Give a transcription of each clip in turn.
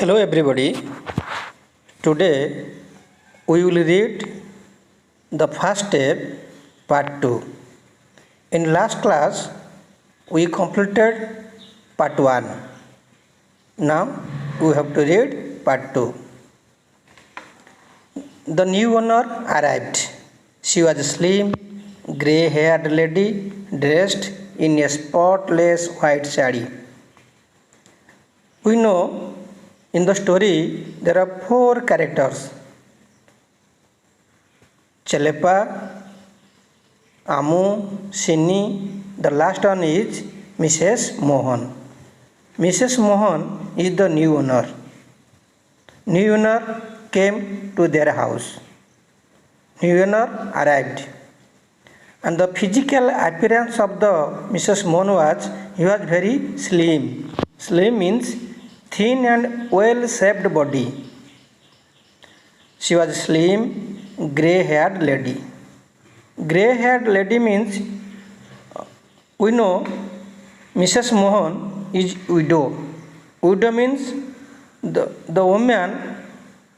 Hello everybody. Today we will read the first step part 2. In last class we completed part 1. Now we have to read part 2. The new owner arrived. She was a slim, grey-haired lady dressed in a spotless white sari. We know in the story there are 4 characters: Chelepa, Amu, Sini. The last one is Mrs. Mohan. Mrs. Mohan is the new owner. New owner came to their house. New owner arrived, and the physical appearance of the Mrs. Mohan was very slim. Slim means thin and well-shaped body. She was a slim, grey-haired lady. Grey-haired lady means we know Mrs. Mohan is widow. Widow means the woman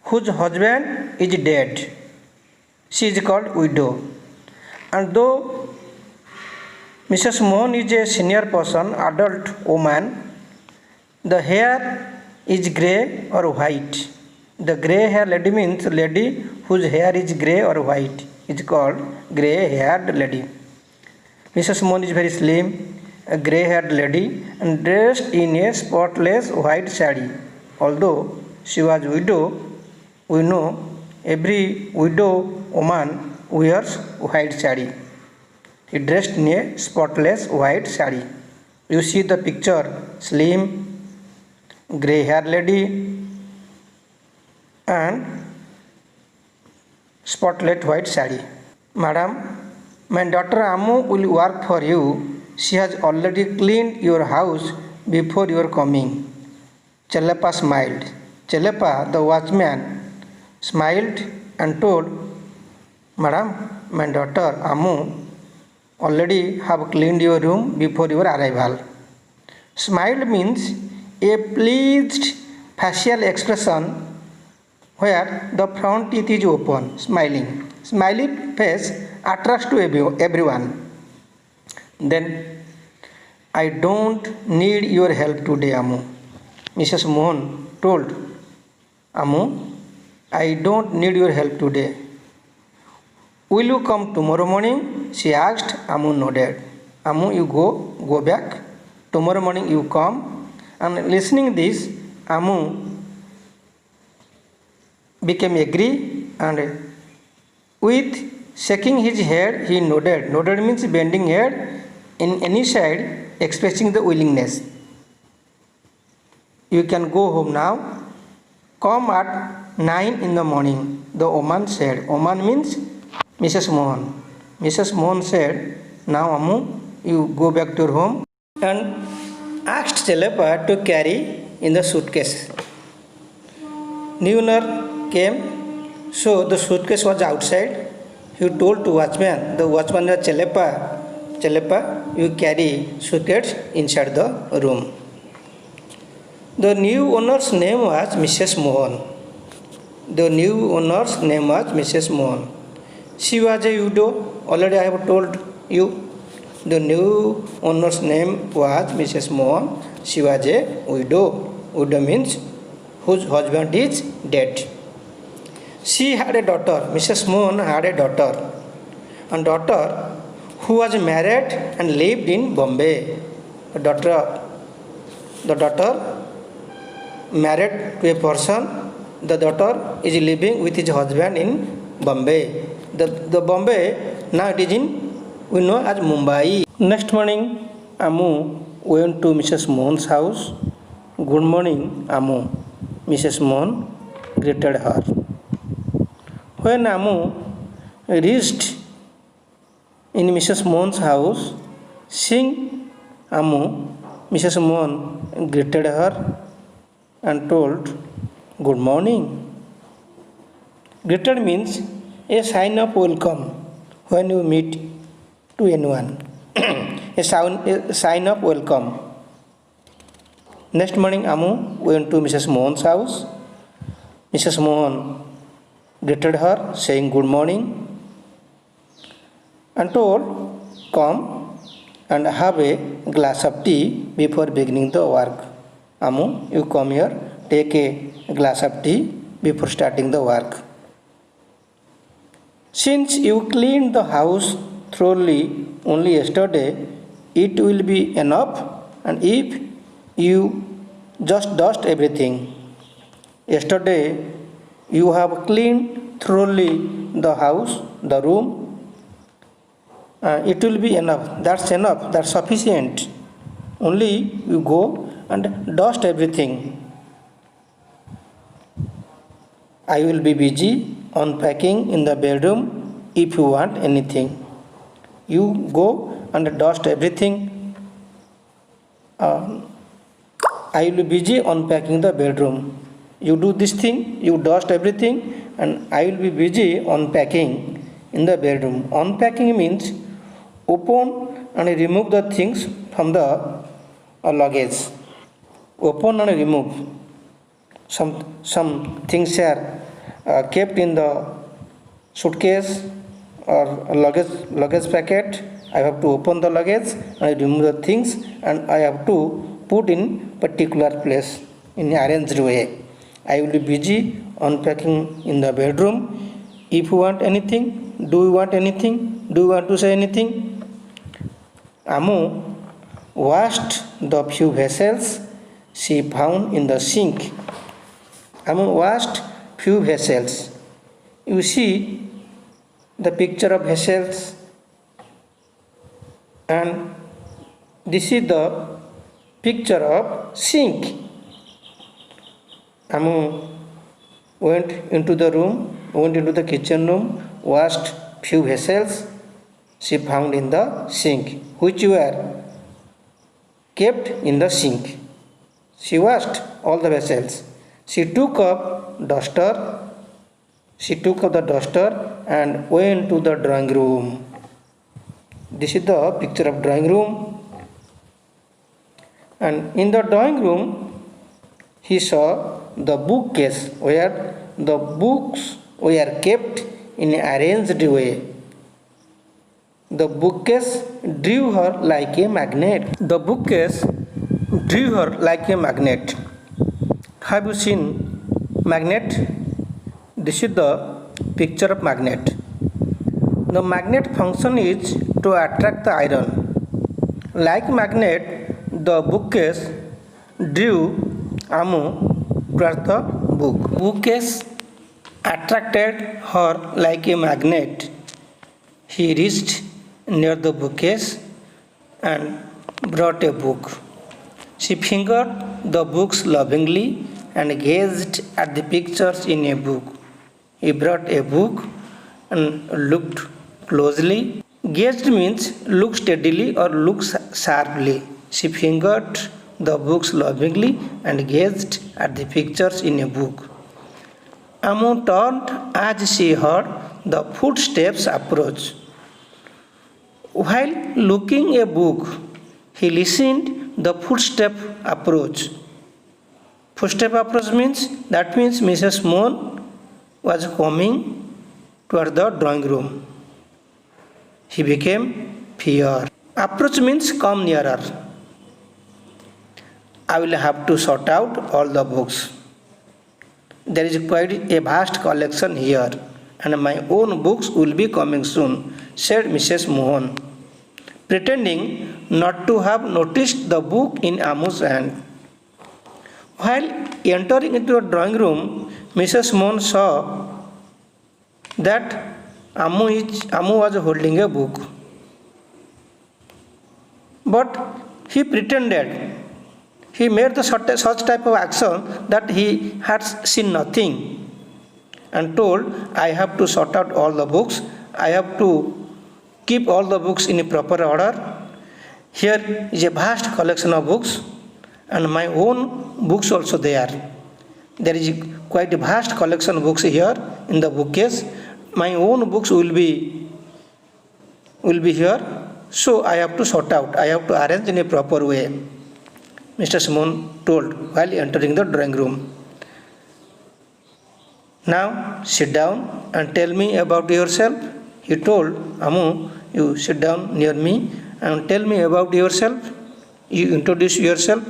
whose husband is dead. She is called widow. And though Mrs. Mohan is a senior person, adult woman, the hair is grey or white. The grey hair lady means lady whose hair is grey or white. It is called grey haired lady. Mrs. Mohan is very slim, a grey haired lady, and dressed in a spotless white sari. Although she was widow, we know every widow woman wears white sari. She dressed in a spotless white sari. You see the picture: slim, grey haired lady and spotlight white sari. Madam, my daughter Amu will work for you. She has already cleaned your house before your coming. Chelepa smiled. Chelepa, the watchman, smiled and told, Madam, my daughter Amu already have cleaned your room before your arrival. Smiled means a pleased facial expression where the front teeth is open, smiling. Smiley face attracts to everyone. Then, I don't need your help today, Amu. Mrs. Mohan told Amu, I don't need your help today. Will you come tomorrow morning? She asked. Amu nodded. Amu, you go back. Tomorrow morning you come. And listening this, Amu became agree, and with shaking his head he nodded. Nodded means bending head in any side, expressing the willingness. You can go home now. Come at 9 in the morning, the woman said. Woman means Mrs. Mohan. Mrs. Mohan said, now Amu, you go back to your home, and asked Chelepa to carry in the suitcase. New owner came, so the suitcase was outside. He told to watchman, the watchman was Chelepa, you carry suitcase inside the room. The new owner's name was Mrs. Mohan. The new owner's name was Mrs. Mohan. She was a widow. Already I have told you. The new owner's name was Mrs. Mohan. She was a widow. Widow means whose husband is dead. She had a daughter. Mrs. Mohan had a daughter. A daughter who was married and lived in Bombay. The daughter married to a person. The daughter is living with his husband in Bombay. The Bombay now it is in, we know as Mumbai. Next morning, Amu went to Mrs. Mohan's house. Good morning, Amu. Mrs. Mohan greeted her. When Amu reached in Mrs. Mohan's house, seeing Amu, Mrs. Mohan greeted her and told, good morning. Greeted means a sign of welcome when you meet to anyone. A sign of welcome. Next morning, Amu went to Mrs. Mohan's house. Mrs. Mohan greeted her, saying good morning, and told, "Come and have a glass of tea before beginning the work." Amu, you come here, take a glass of tea before starting the work. Since you cleaned the house thoroughly only yesterday, it will be enough, and if you just dust everything. Yesterday you have cleaned thoroughly the house, the room. It will be enough. That's enough. That's sufficient. Only you go and dust everything. I will be busy unpacking in the bedroom if you want anything. You go and dust everything. I will be busy unpacking the bedroom. You do this thing, you dust everything, and I will be busy unpacking in the bedroom. Unpacking means open and remove the things from the luggage. Open and remove. Some things are kept in the suitcase or luggage packet. I have to open the luggage and remove the things, and I have to put in particular place in arranged way. I will be busy unpacking in the bedroom. If you want anything, do you want anything? Do you want to say anything? Amu washed the few vessels she found in the sink. Amu washed few vessels. You see the picture of vessels, and this is the picture of sink. Amu went into the kitchen room, washed few vessels she found in the sink, which were kept in the sink. She washed all the vessels. She took up the duster and went to the drawing room. This is the picture of drawing room. And in the drawing room, he saw the bookcase where the books were kept in an arranged way. The bookcase drew her like a magnet. The bookcase drew her like a magnet. Have you seen magnet? This is the picture of magnet. The magnet function is to attract the iron. Like magnet, the bookcase drew Amu towards the book. Bookcase attracted her like a magnet. He reached near the bookcase and brought a book. She fingered the books lovingly and gazed at the pictures in a book. He brought a book and looked closely. Gazed means look steadily or look sharply. She fingered the books lovingly and gazed at the pictures in a book. Amu turned as she heard the footsteps approach. While looking at a book, he listened the footstep approach. Footstep approach means Mrs. Mohan was coming toward the drawing room. He became fear. Approach means come nearer. I will have to sort out all the books. There is quite a vast collection here, and my own books will be coming soon, said Mrs. Mohan, pretending not to have noticed the book in Amu's hand. While entering into the drawing room, Mrs. Mohan saw that Amu was holding a book. But he pretended. He made such type of action that he had seen nothing and told, I have to sort out all the books. I have to keep all the books in a proper order. Here is a vast collection of books, and my own books also there. There is quite a vast collection of books here in the bookcase. My own books will be here. So I have to sort out. I have to arrange in a proper way. Mr. Mohan told while entering the drawing room. Now sit down and tell me about yourself, he told. Amu, you sit down near me and tell me about yourself. You introduce yourself.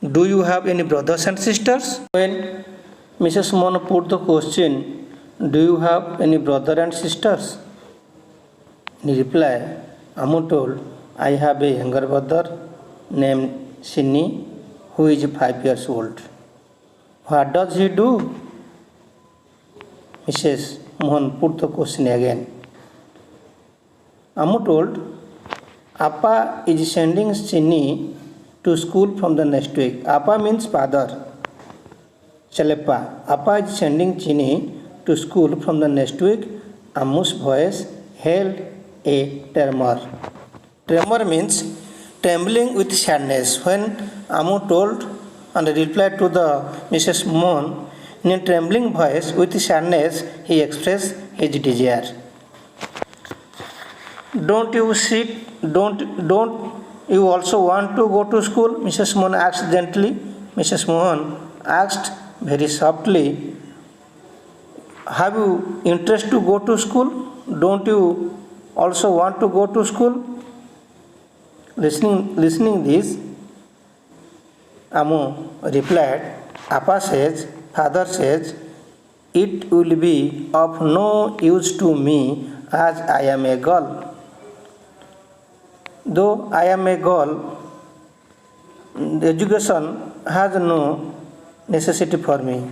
Do you have any brothers and sisters? When Mrs. Mohan put the question, do you have any brother and sisters? In reply, Amu told, I have a younger brother named Shinny who is 5 years old. What does he do? Mrs. Mohan put the question again. Amu told, Appa is sending Shinny to school from the next week. Appa means father. Chaleppa. Appa is sending Shinny to school from the next week. Amu's voice held a tremor. Tremor means trembling with sadness. When Amu told and replied to the Mrs. Mohan in a trembling voice with sadness, he expressed his desire. Don't you also want to go to school? Mrs. Mohan asked gently. Mrs. Mohan asked very softly, have you interest to go to school? Don't you also want to go to school? Listening this, Amu replied, Appa says, father says, it will be of no use to me as I am a girl. Though I am a girl, education has no necessity for me.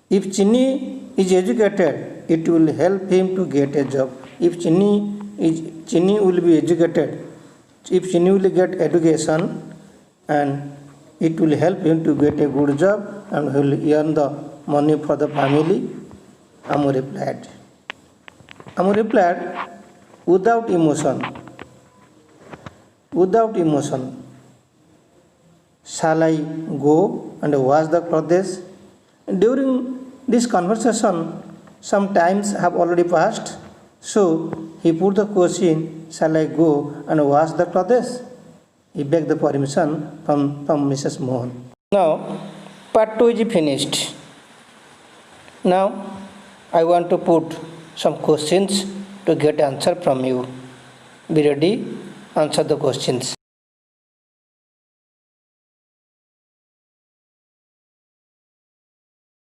If Chinny is educated, it will help him to get a job. If Chinny will be educated, if Chinny will get education, and it will help him to get a good job and will earn the money for the family. Amu replied. Without emotion. Shall I go and wash the clothes? During this conversation, some times have already passed, so he put the question, shall I go and wash the clothes? He begged the permission from Mrs. Mohan. Now, part 2 is finished. Now, I want to put some questions to get answer from you. Be ready, answer the questions.